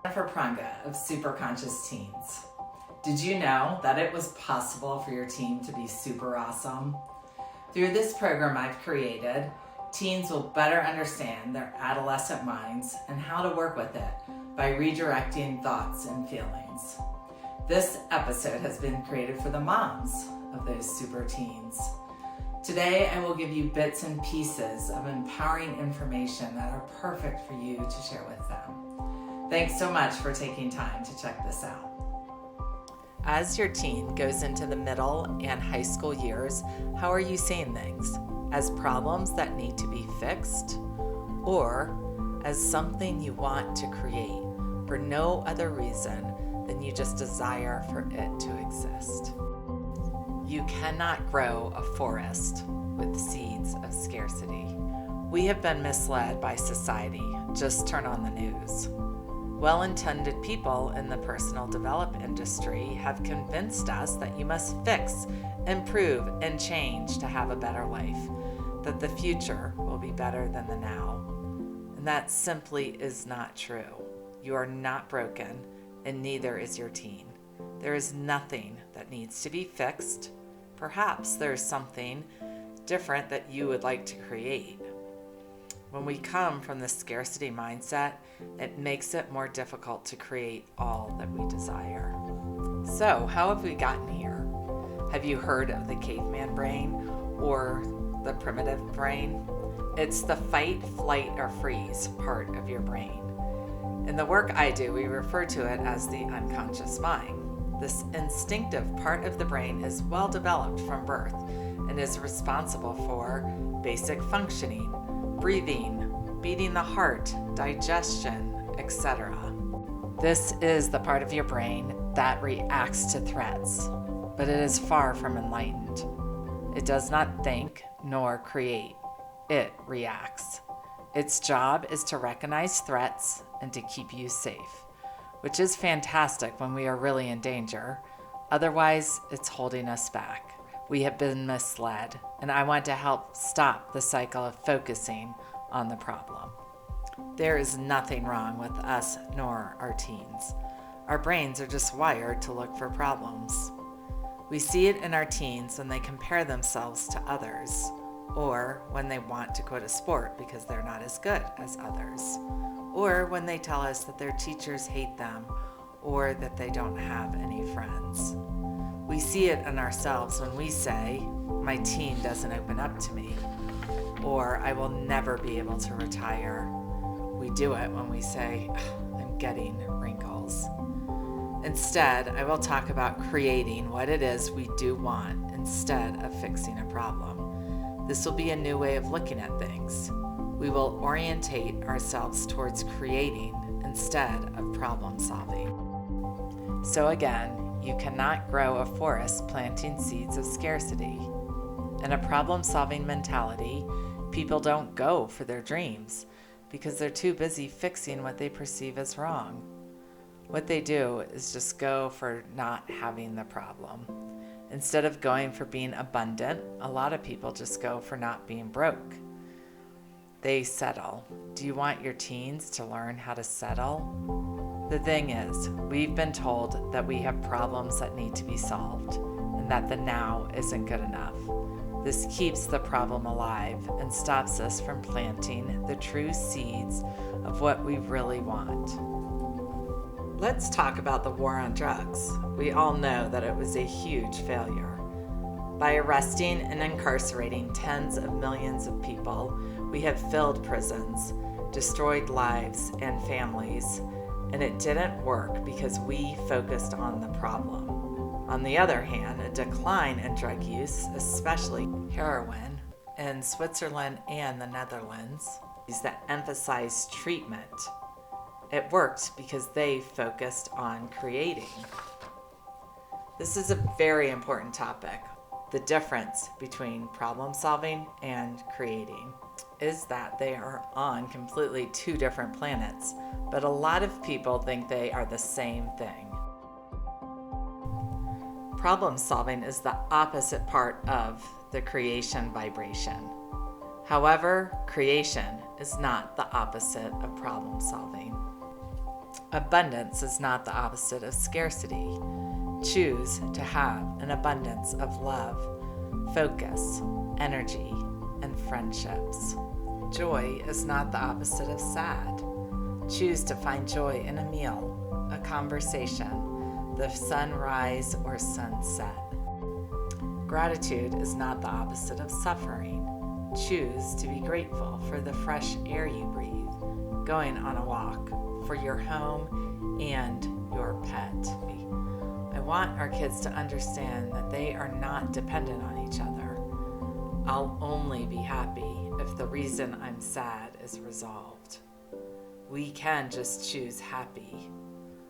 Jennifer Pranga of Superconscious Teens. Did you know that it was possible for your teen to be super awesome? Through this program I've created, teens will better understand their adolescent minds and how to work with it by redirecting thoughts and feelings. This episode has been created for the moms of those super teens. Today I will give you bits and pieces of empowering information that are perfect for you to share with them. Thanks so much for taking time to check this out. As your teen goes into the middle and high school years, how are you seeing things? As problems that need to be fixed, or as something you want to create for no other reason than you just desire for it to exist? You cannot grow a forest with seeds of scarcity. We have been misled by society. Just turn on the news. Well-intended people in the personal development industry have convinced us that you must fix, improve, and change to have a better life, that the future will be better than the now. And that simply is not true. You are not broken, and neither is your teen. There is nothing that needs to be fixed. Perhaps there is something different that you would like to create. When we come from the scarcity mindset, it makes it more difficult to create all that we desire. So, how have we gotten here? Have you heard of the caveman brain or the primitive brain? It's the fight, flight, or freeze part of your brain. In the work I do, we refer to it as the unconscious mind. This instinctive part of the brain is well developed from birth and is responsible for basic functioning, breathing, beating the heart, digestion, etc. This is the part of your brain that reacts to threats, but it is far from enlightened. It does not think nor create. It reacts. Its job is to recognize threats and to keep you safe, which is fantastic when we are really in danger. Otherwise, it's holding us back. We have been misled, and I want to help stop the cycle of focusing on the problem. There is nothing wrong with us nor our teens. Our brains are just wired to look for problems. We see it in our teens when they compare themselves to others, or when they want to quit a sport because they're not as good as others, or when they tell us that their teachers hate them or that they don't have any friends. We see it in ourselves when we say, "My teen doesn't open up to me," or "I will never be able to retire." We do it when we say, "I'm getting wrinkles." Instead, I will talk about creating what it is we do want instead of fixing a problem. This will be a new way of looking at things. We will orientate ourselves towards creating instead of problem solving. So again, you cannot grow a forest planting seeds of scarcity. In a problem-solving mentality, people don't go for their dreams because they're too busy fixing what they perceive as wrong. What they do is just go for not having the problem. Instead of going for being abundant, a lot of people just go for not being broke. They settle. Do you want your teens to learn how to settle? The thing is, we've been told that we have problems that need to be solved and that the now isn't good enough. This keeps the problem alive and stops us from planting the true seeds of what we really want. Let's talk about the war on drugs. We all know that it was a huge failure. By arresting and incarcerating tens of millions of people, we have filled prisons, destroyed lives and families, and it didn't work because we focused on the problem. On the other hand, a decline in drug use, especially heroin, in Switzerland and the Netherlands, is that emphasized treatment. It worked because they focused on creating. This is a very important topic. The difference between problem solving and creating is that they are on completely two different planets, but a lot of people think they are the same thing. Problem solving is the opposite part of the creation vibration. However, creation is not the opposite of problem solving. Abundance is not the opposite of scarcity. Choose to have an abundance of love, focus, energy, and friendships. Joy is not the opposite of sad. Choose to find joy in a meal, a conversation, the sunrise or sunset. Gratitude is not the opposite of suffering. Choose to be grateful for the fresh air you breathe, going on a walk, for your home and your pet. I want our kids to understand that they are not dependent on each other. I'll only be happy if the reason I'm sad is resolved. We can just choose happy.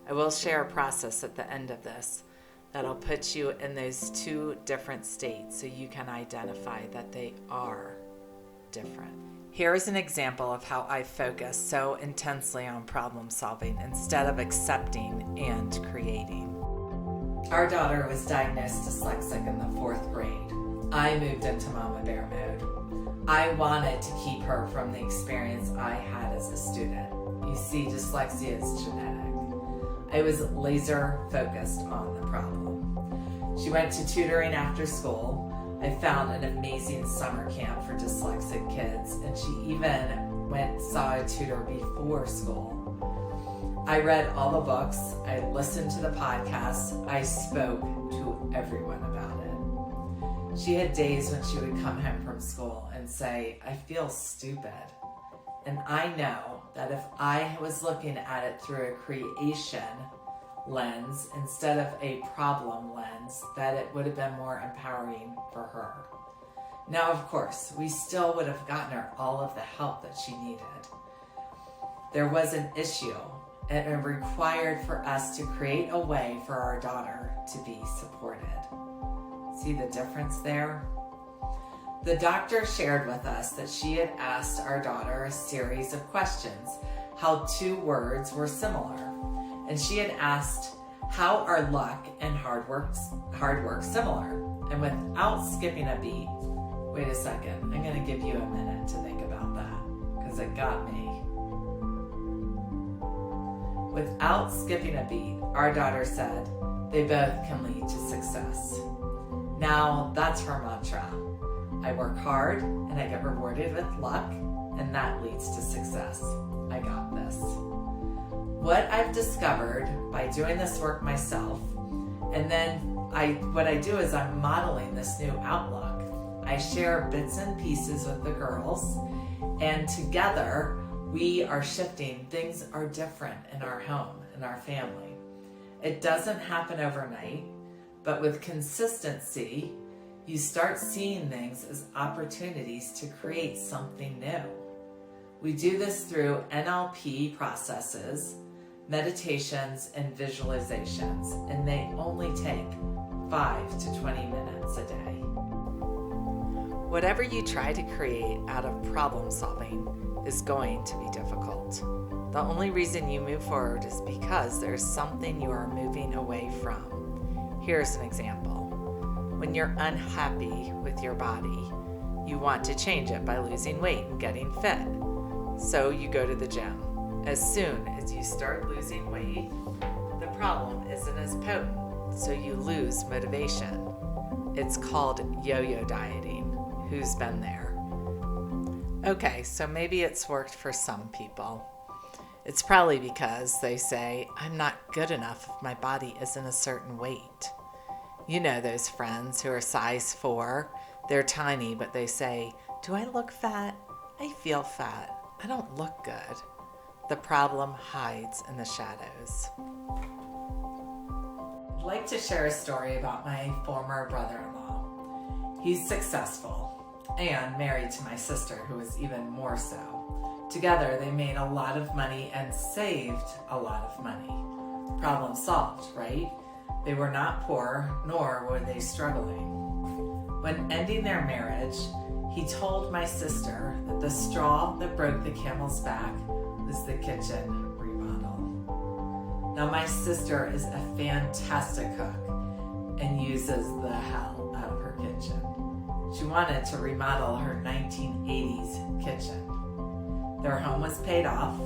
I will share a process at the end of this that'll put you in those two different states so you can identify that they are different. Here is an example of how I focus so intensely on problem solving instead of accepting and creating. Our daughter was diagnosed dyslexic in the 4th grade. I moved into mama bear mode. I wanted to keep her from the experience I had as a student. You see, dyslexia is genetic. I was laser focused on the problem. She went to tutoring after school. I found an amazing summer camp for dyslexic kids, and she even saw a tutor before school. I read all the books, I listened to the podcasts, I spoke to everyone about it. She had days when she would come home from school and say, I feel stupid. And I know that if I was looking at it through a creation lens instead of a problem lens, that it would have been more empowering for her. Now, of course, we still would have gotten her all of the help that she needed. There was an issue, and it required for us to create a way for our daughter to be supported. See the difference there? The doctor shared with us that she had asked our daughter a series of questions, how 2 words were similar. And she had asked, how are luck and hard work similar? And without skipping a beat, wait a second, I'm going to give you a minute to think about that, because it got me. Without skipping a beat, our daughter said, they both can lead to success. Now, that's her mantra. I work hard and I get rewarded with luck, and that leads to success. I got this. What I've discovered by doing this work myself, and then what I do is I'm modeling this new outlook. I share bits and pieces with the girls, and together we are shifting. Things are different in our home, in our family. It doesn't happen overnight, but with consistency, you start seeing things as opportunities to create something new. We do this through NLP processes, meditations, and visualizations, and they only take 5 to 20 minutes a day. Whatever you try to create out of problem solving is going to be difficult. The only reason you move forward is because there's something you are moving away from. Here's an example. When you're unhappy with your body, you want to change it by losing weight and getting fit. So you go to the gym. As soon as you start losing weight, the problem isn't as potent, so you lose motivation. It's called yo-yo dieting. Who's been there? Okay, so maybe it's worked for some people. It's probably because they say, I'm not good enough if my body isn't a certain weight. You know those friends who are size 4. They're tiny, but they say, do I look fat? I feel fat. I don't look good. The problem hides in the shadows. I'd like to share a story about my former brother-in-law. He's successful and married to my sister, who is even more so. Together, they made a lot of money and saved a lot of money. Problem solved, right? They were not poor, nor were they struggling. When ending their marriage, he told my sister that the straw that broke the camel's back was the kitchen remodel. Now, my sister is a fantastic cook and uses the hell out of her kitchen. She wanted to remodel her 1980s kitchen. Their home was paid off,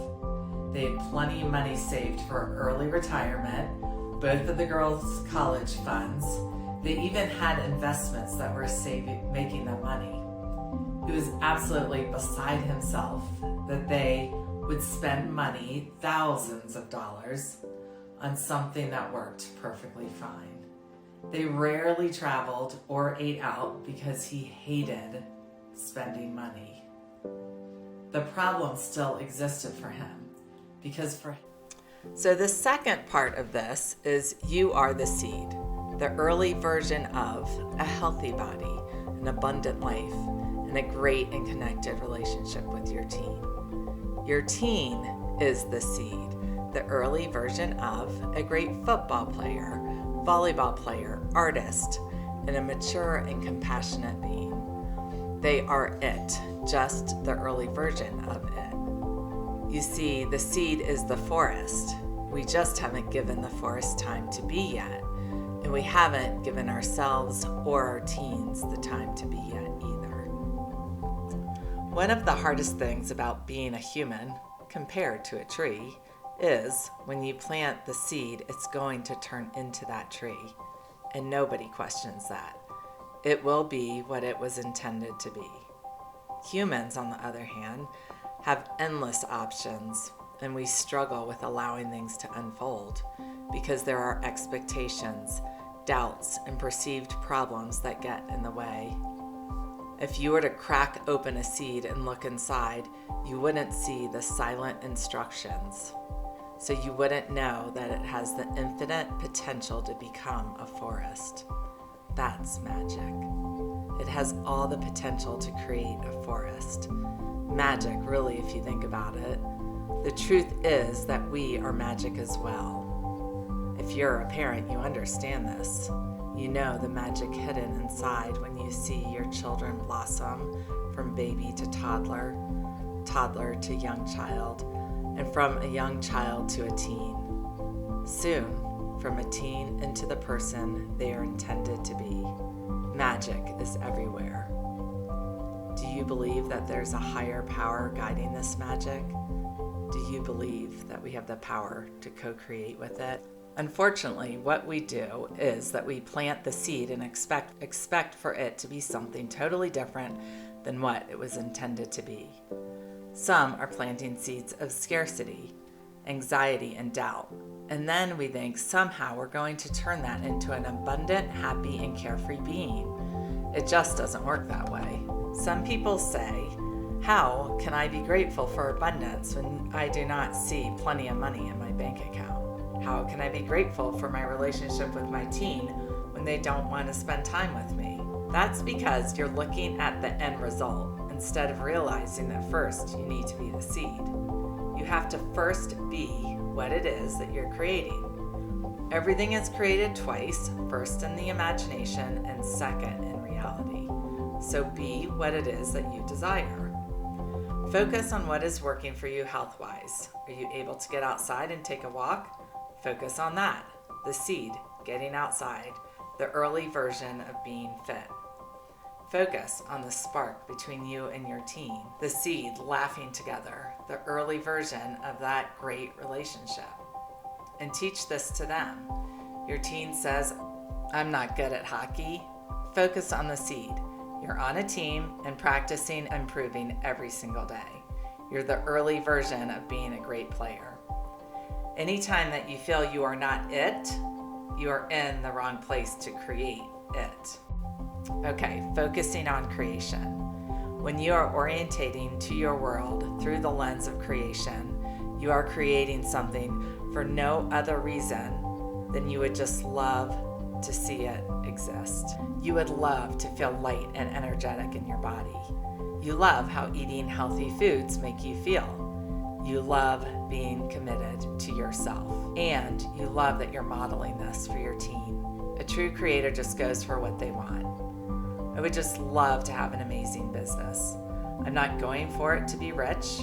They had plenty of money saved for early retirement, both of the girls' college funds. They even had investments that were making them money. He was absolutely beside himself that they would spend money, thousands of dollars, on something that worked perfectly fine. They rarely traveled or ate out because he hated spending money. The problem still existed for him So the second part of this is you are the seed, the early version of a healthy body, an abundant life, and a great and connected relationship with your teen. Your teen is the seed, the early version of a great football player, volleyball player, artist, and a mature and compassionate being. They are it, just the early version of it. You see, the seed is the forest. We just haven't given the forest time to be yet, and we haven't given ourselves or our teens the time to be yet either. One of the hardest things about being a human, compared to a tree, is when you plant the seed, it's going to turn into that tree, and nobody questions that. It will be what it was intended to be. Humans, on the other hand, have endless options, and we struggle with allowing things to unfold because there are expectations, doubts, and perceived problems that get in the way. If you were to crack open a seed and look inside, you wouldn't see the silent instructions. So you wouldn't know that it has the infinite potential to become a forest. That's magic. It has all the potential to create a forest. Magic, really, if you think about it. The truth is that we are magic as well. If you're a parent, you understand this. You know the magic hidden inside when you see your children blossom from baby to toddler, toddler to young child, and from a young child to a teen. Soon, from a teen into the person they are intended to be. Magic is everywhere. Do you believe that there's a higher power guiding this magic? Do you believe that we have the power to co-create with it? Unfortunately, what we do is that we plant the seed and expect for it to be something totally different than what it was intended to be. Some are planting seeds of scarcity, anxiety, and doubt. And then we think somehow we're going to turn that into an abundant, happy, and carefree being. It just doesn't work that way. Some people say, how can I be grateful for abundance when I do not see plenty of money in my bank account? How can I be grateful for my relationship with my teen when they don't want to spend time with me? That's because you're looking at the end result instead of realizing that first you need to be the seed. You have to first be what it is that you're creating. Everything is created twice, first in the imagination and second in reality. So be what it is that you desire. Focus on what is working for you health-wise. Are you able to get outside and take a walk? Focus on that. The seed, getting outside, the early version of being fit. Focus on the spark between you and your teen, the seed laughing together, the early version of that great relationship. And teach this to them. Your teen says, I'm not good at hockey. Focus on the seed. You're on a team and practicing and improving every single day. You're the early version of being a great player. Anytime that you feel you are not it, you are in the wrong place to create it. Okay, focusing on creation. When you are orientating to your world through the lens of creation, you are creating something for no other reason than you would just love to see it exist. You would love to feel light and energetic in your body. You love how eating healthy foods make you feel. You love being committed to yourself. And you love that you're modeling this for your teen. A true creator just goes for what they want. I would just love to have an amazing business. I'm not going for it to be rich.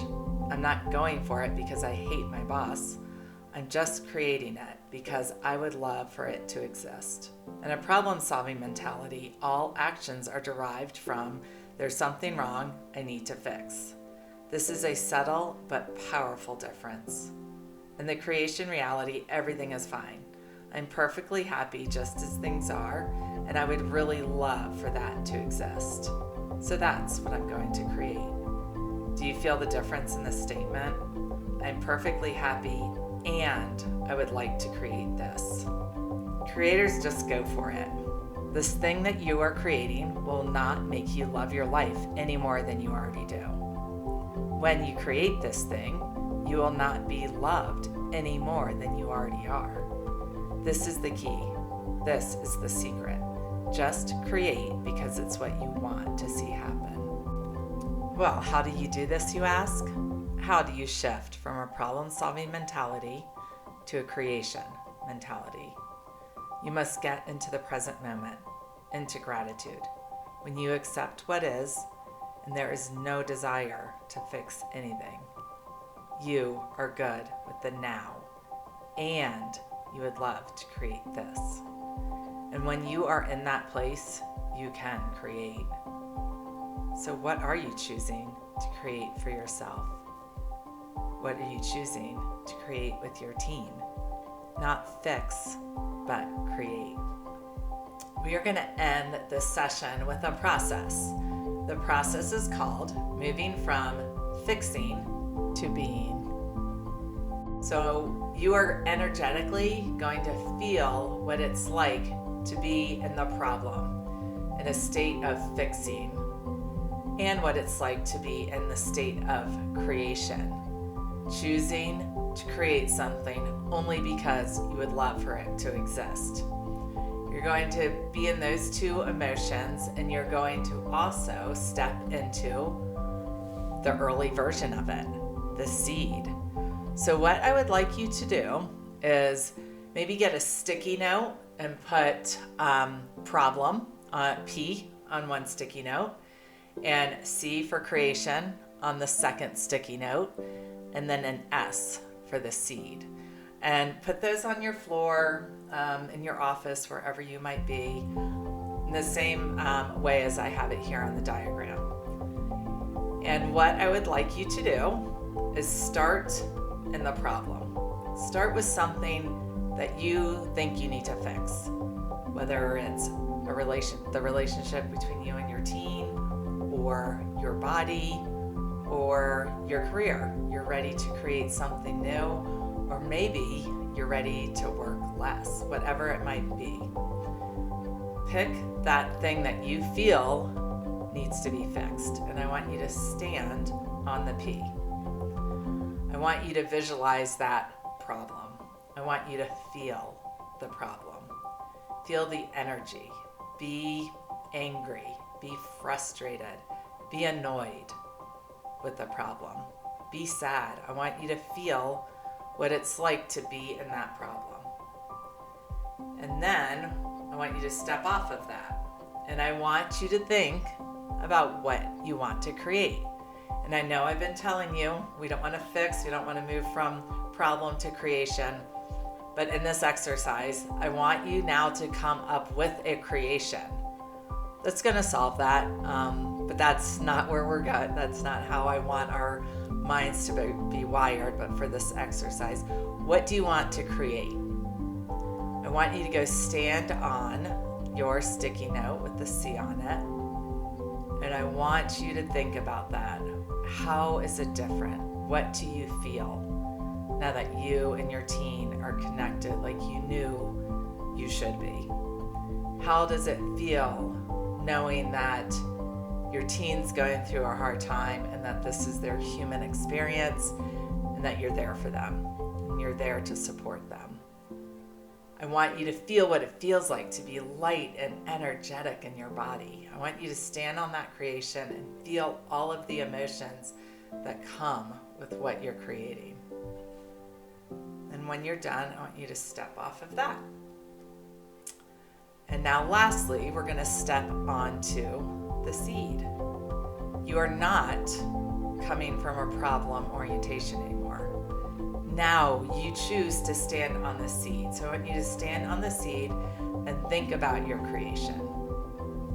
I'm not going for it because I hate my boss. I'm just creating it because I would love for it to exist. In a problem-solving mentality, all actions are derived from there's something wrong, I need to fix. This is a subtle but powerful difference. In the creation reality, everything is fine. I'm perfectly happy just as things are, and I would really love for that to exist. So that's what I'm going to create. Do you feel the difference in the statement? I'm perfectly happy, and I would like to create this. Creators just go for it. This thing that you are creating will not make you love your life any more than you already do. When you create this thing, you will not be loved any more than you already are. This is the key. This is the secret. Just create because it's what you want to see happen. Well, how do you do this, you ask? How do you shift from a problem-solving mentality to a creation mentality? You must get into the present moment, into gratitude. When you accept what is, and there is no desire to fix anything. You are good with the now, and you would love to create this. And when you are in that place, you can create. So what are you choosing to create for yourself? What are you choosing to create with your team? Not fix, but create. We are going to end this session with a process. The process is called moving from fixing to being. So you are energetically going to feel what it's like to be in the problem, in a state of fixing, and what it's like to be in the state of creation, choosing to create something only because you would love for it to exist. You're going to be in those two emotions, and you're going to also step into the early version of it, the seed. So what I would like you to do is maybe get a sticky note and put problem, P on one sticky note, and C for creation on the second sticky note, and then an S for the seed. And put those on your floor, in your office, wherever you might be, in the same way as I have it here on the diagram. And what I would like you to do is start in the problem. Start with something that you think you need to fix, whether it's the relationship between you and your teen, or your body, or your career. You're ready to create something new, or maybe you're ready to work less, whatever it might be. Pick that thing that you feel needs to be fixed, and I want you to stand on the P. I want you to visualize that problem. I want you to feel the problem. Feel the energy. Be angry. Be frustrated. Be annoyed with the problem. Be sad. I want you to feel what it's like to be in that problem. And then I want you to step off of that. And I want you to think about what you want to create. And I know I've been telling you, we don't want to fix, we don't want to move from problem to creation. But in this exercise, I want you now to come up with a creation that's going to solve that. But that's not where we're going. That's not how I want our minds to be wired. But for this exercise, what do you want to create? I want you to go stand on your sticky note with the C on it. And I want you to think about that. How is it different? What do you feel now that you and your teen are connected like you knew you should be? How does it feel knowing that your teen's going through a hard time and that this is their human experience and that you're there for them and you're there to support them? I want you to feel what it feels like to be light and energetic in your body. I want you to stand on that creation and feel all of the emotions that come with what you're creating. And when you're done, I want you to step off of that. And now lastly, we're going to step onto the seed. You are not coming from a problem orientation anymore. Now you choose to stand on the seed. So I want you to stand on the seed and think about your creation.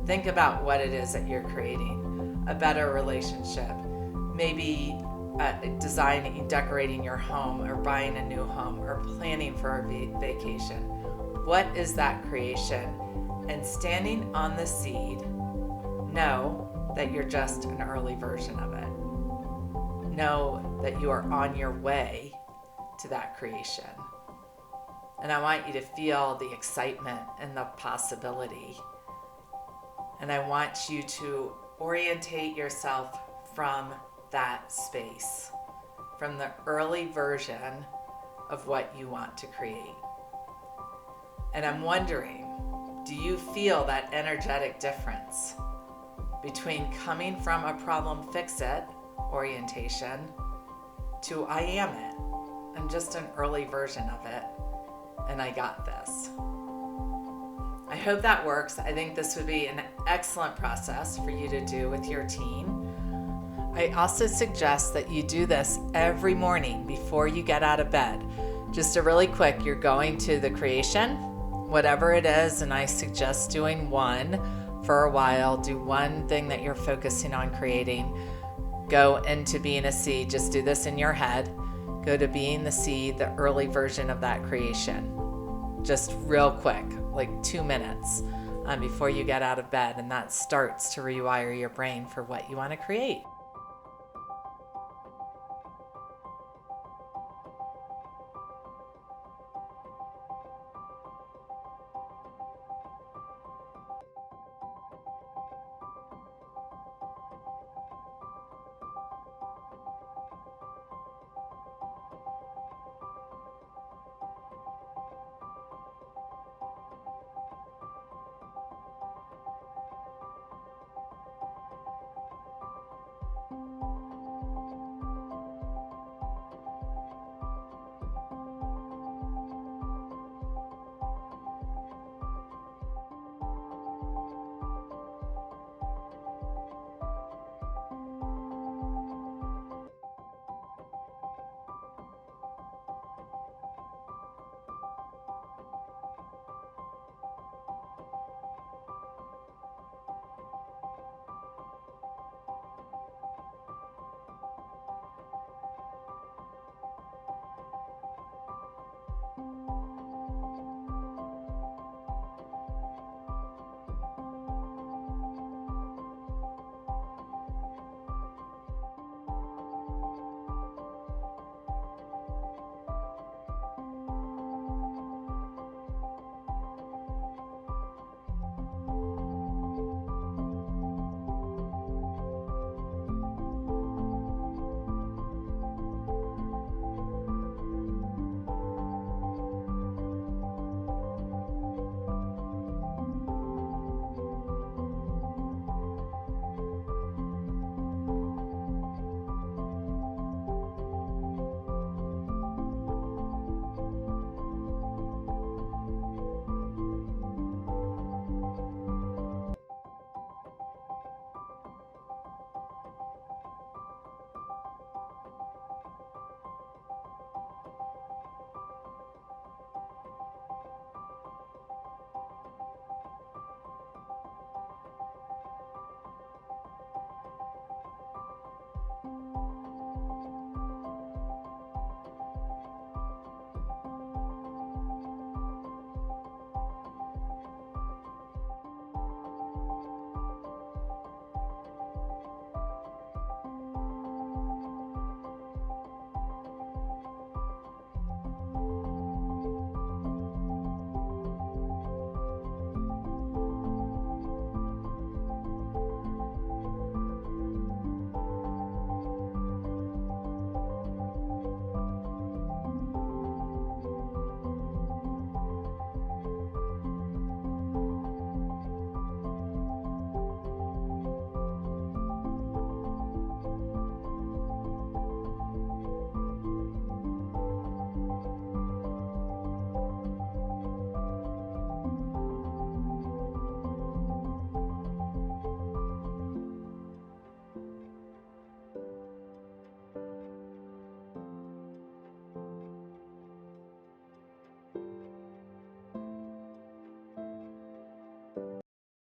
Think about what it is that you're creating. A better relationship, maybe designing, decorating your home, or buying a new home, or planning for a vacation. What is that creation? And standing on the seed, know that you're just an early version of it. Know that you are on your way to that creation. And I want you to feel the excitement and the possibility. And I want you to orientate yourself from that space, from the early version of what you want to create. And I'm wondering, do you feel that energetic difference between coming from a problem fix-it orientation to I am it? I'm just an early version of it, and I got this. I hope that works. I think this would be an excellent process for you to do with your teen. I also suggest that you do this every morning before you get out of bed. Just a really quick, you're going to the creation, whatever it is, and I suggest doing one for a while. Do one thing that you're focusing on creating. Go into being a seed. Just do this in your head. Go to being the seed, the early version of that creation. Just real quick, like 2 minutes before you get out of bed, and that starts to rewire your brain for what you want to create.